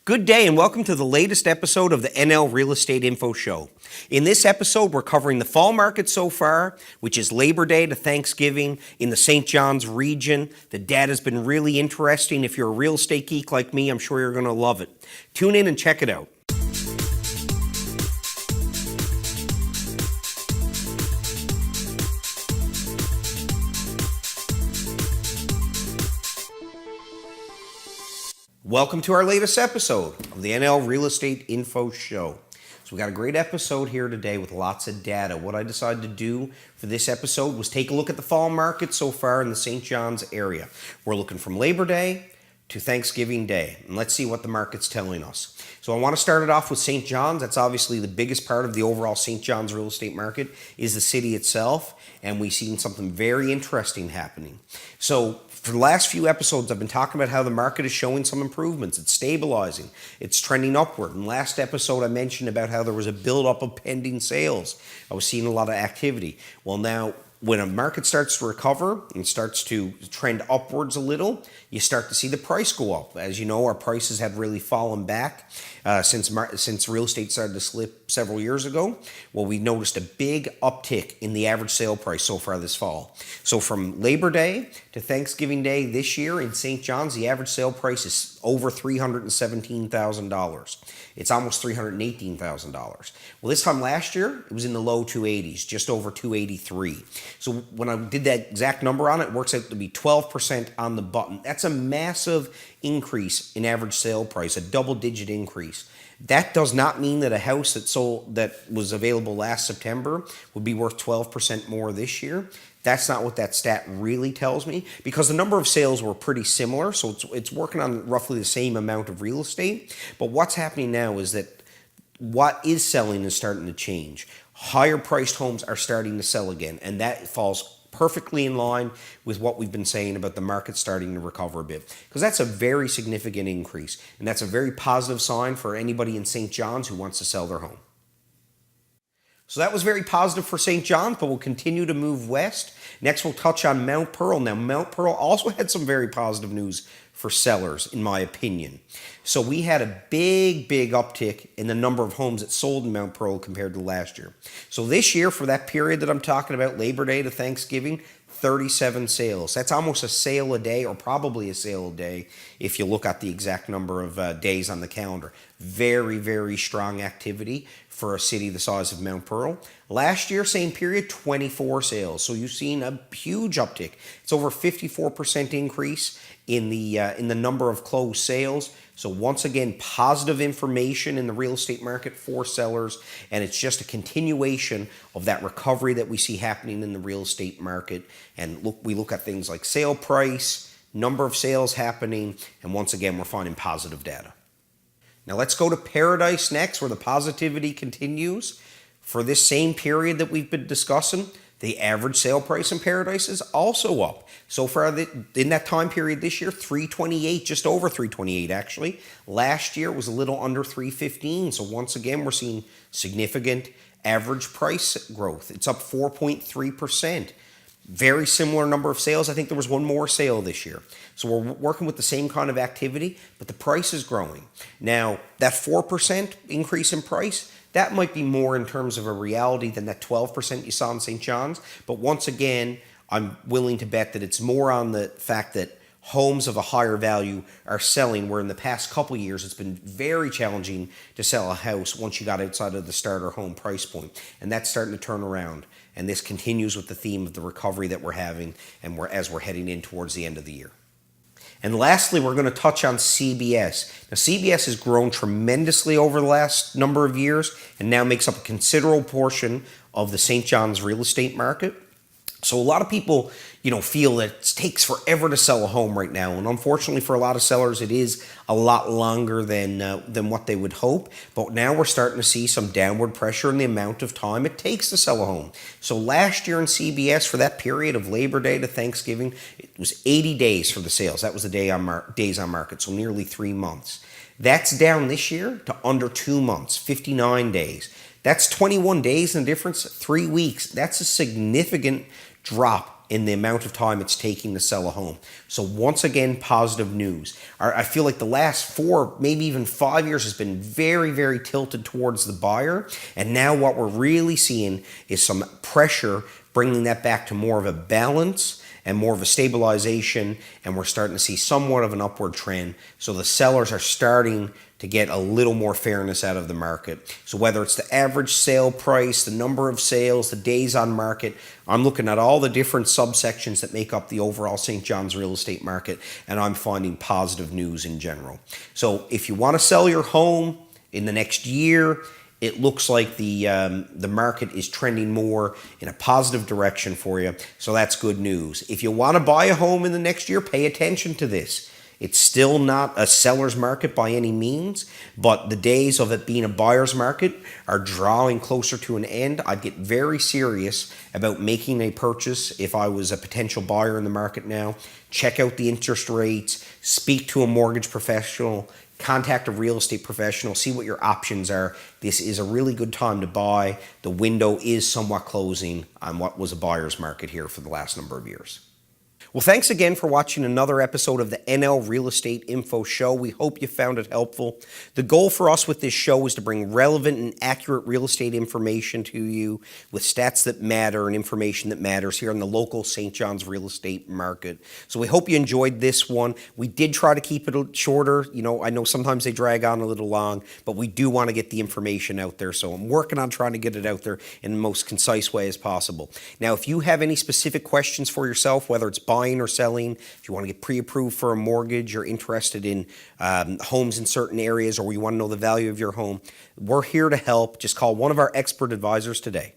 Good day and welcome to the latest episode of the NL Real Estate Info Show. In this episode, we're covering the fall market so far, which is Labor Day to Thanksgiving in the St. John's region. The data's been really interesting. If you're a real estate geek like me, I'm sure you're going to love it. Tune in and check it out. Welcome to our latest episode of the NL Real Estate Info Show. So we got a great episode here today with lots of data. What I decided to do for this episode was take a look at the fall market so far in the St. John's area. We're looking from Labor Day to Thanksgiving Day, and let's see what the market's telling us. So I want to start it off with St. John's. That's obviously the biggest part of the overall St. John's real estate market is the city itself, and we've seen something very interesting happening. So for the last few episodes, I've been talking about how the market is showing some improvements. It's stabilizing. It's trending upward. In last episode, I mentioned about how there was a buildup of pending sales. I was seeing a lot of activity. Well, now, when a market starts to recover and starts to trend upwards a little, you start to see the price go up. As you know, our prices have really fallen back since real estate started to slip several years ago. Well, we noticed a big uptick in the average sale price so far this fall. So from Labor Day to Thanksgiving Day this year in St. John's, the average sale price is over $317,000. It's almost $318,000. Well, this time last year, it was in the low 280s, just over 283. So when I did that exact number on it, it works out to be 12% on the button. That's a massive increase in average sale price, a double-digit increase. That does not mean that a house that was available last September would be worth 12% more this year. That's not what that stat really tells me, because the number of sales were pretty similar, so it's working on roughly the same amount of real estate. But what's happening now is that what is selling is starting to change. Higher priced homes are starting to sell again, and that falls perfectly in line with what we've been saying about the market starting to recover a bit, because that's a very significant increase, and that's a very positive sign for anybody in St. John's who wants to sell their home. So that was very positive for St. John's, but we'll continue to move west. Next, we'll touch on Mount Pearl. Now, Mount Pearl also had some very positive news for sellers, in my opinion. So we had a big uptick in the number of homes that sold in Mount Pearl compared to last year. So this year, for that period that I'm talking about, Labor Day to Thanksgiving, 37 sales. That's almost a sale a day, or probably a sale a day if you look at the exact number of days on the calendar. Very strong activity for a city the size of Mount Pearl. Last year, same period, 24 sales. So you've seen a huge uptick. It's over 54% increase in the number of closed sales. So once again, positive information in the real estate market for sellers, and it's just a continuation of that recovery that we see happening in the real estate market. And we look at things like sale price, number of sales happening, and once again, we're finding positive data. Now let's go to Paradise next, where the positivity continues. For this same period that we've been discussing, the average sale price in Paradise is also up. So far in that time period this year, $328, just over $328 actually. Last year was a little under $315. So once again, we're seeing significant average price growth. It's up 4.3%. Very similar number of sales. I think there was one more sale this year. So we're working with the same kind of activity, but the price is growing. Now, that 4% increase in price, that might be more in terms of a reality than that 12% you saw in St. John's. But once again, I'm willing to bet that it's more on the fact that homes of a higher value are selling, where in the past couple of years it's been very challenging to sell a house once you got outside of the starter home price point. And that's starting to turn around. And this continues with the theme of the recovery that we're having and as we're heading in towards the end of the year. And lastly, we're going to touch on CBS. Now, CBS has grown tremendously over the last number of years and now makes up a considerable portion of the St. John's real estate market. So a lot of people, feel that it takes forever to sell a home right now. And unfortunately for a lot of sellers, it is a lot longer than what they would hope. But now we're starting to see some downward pressure in the amount of time it takes to sell a home. So last year in CBS, for that period of Labor Day to Thanksgiving, it was 80 days for the sales. That was the days on market, so nearly 3 months. That's down this year to under 2 months, 59 days. That's 21 days in difference, 3 weeks. That's a significant drop in the amount of time it's taking to sell a home. So once again, positive news. I feel like the last 4, maybe even 5 years has been very, very tilted towards the buyer. And now what we're really seeing is some pressure, bringing that back to more of a balance and more of a stabilization, and we're starting to see somewhat of an upward trend. So the sellers are starting to get a little more fairness out of the market. So whether it's the average sale price, the number of sales, the days on market, I'm looking at all the different subsections that make up the overall St. John's real estate market, and I'm finding positive news in general. So if you want to sell your home in the next year, it looks like the market is trending more in a positive direction for you. So that's good news. If you want to buy a home in the next year, pay attention to this. It's still not a seller's market by any means, but the days of it being a buyer's market are drawing closer to an end. I'd get very serious about making a purchase if I was a potential buyer in the market now. Check out the interest rates, speak to a mortgage professional, contact a real estate professional, see what your options are. This is a really good time to buy. The window is somewhat closing on what was a buyer's market here for the last number of years. Well, thanks again for watching another episode of the NL Real Estate Info Show. We hope you found it helpful. The goal for us with this show is to bring relevant and accurate real estate information to you with stats that matter and information that matters here in the local St. John's real estate market. So we hope you enjoyed this one. We did try to keep it shorter. You know, I know sometimes they drag on a little long, but we do want to get the information out there. So I'm working on trying to get it out there in the most concise way as possible. Now, if you have any specific questions for yourself, whether it's buying or selling, if you want to get pre-approved for a mortgage, you're interested in homes in certain areas, or you want to know the value of your home, we're here to help. Just call one of our expert advisors today.